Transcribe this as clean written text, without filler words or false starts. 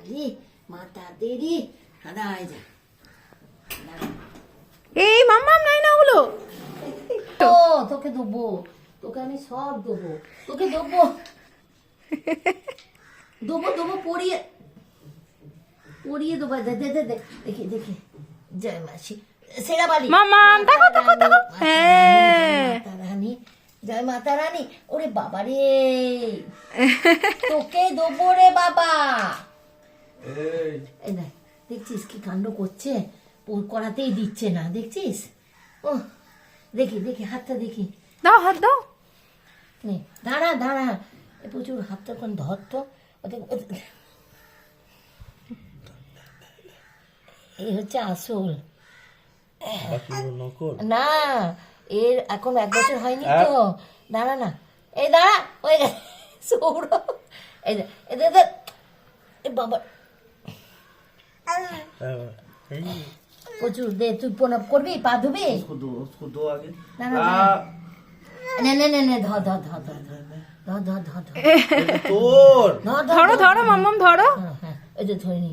বালি মাথা দেরি দাঁড়ায় যা। এই মাম্মাম নাই না ওগুলো। ও তোকে দেবো, তোকে আমি সব দেবো, তোকে দেবো দেবো দেবো পড়িয়ে পড়িয়ে দেবো। দে দে দে দে, দেখি দেখি। জয় মাসি সেরা বালি মাম্মাম দেখো দেখো দেখো। হ্যাঁ মাতা রানী, জয় মাতা রানী। ওরে বাবা রে, তোকে দেবো রে বাবা। এই দেখ, দেখছিস কি কাণ্ড করছে, করাতেই দিচ্ছে না, দেখছিস? ও দেখি দেখি হাতটা দেখি। দাও হাত দাও। নে দাঁড়া দাঁড়া, এ প্রচুর হাতটা কোন ধর তো। এই হচ্ছে আসল না, এর এখন 1 বছর হয়নি তো। দাঁড়া না, এই দাঁড়া, ওই সৌরভ, এই দে, এই দে, দে। এ বাবা প্রচুর দে, তুই প্রণাম করবি, পা ধুবি। না না নে নে নে নে, ধর ধর ধর ধর ধর ধর ধর ধর ধর ধরো ধরো মাম্মাম ধরো। হ্যাঁ হ্যাঁ, এই যে ধরে নি।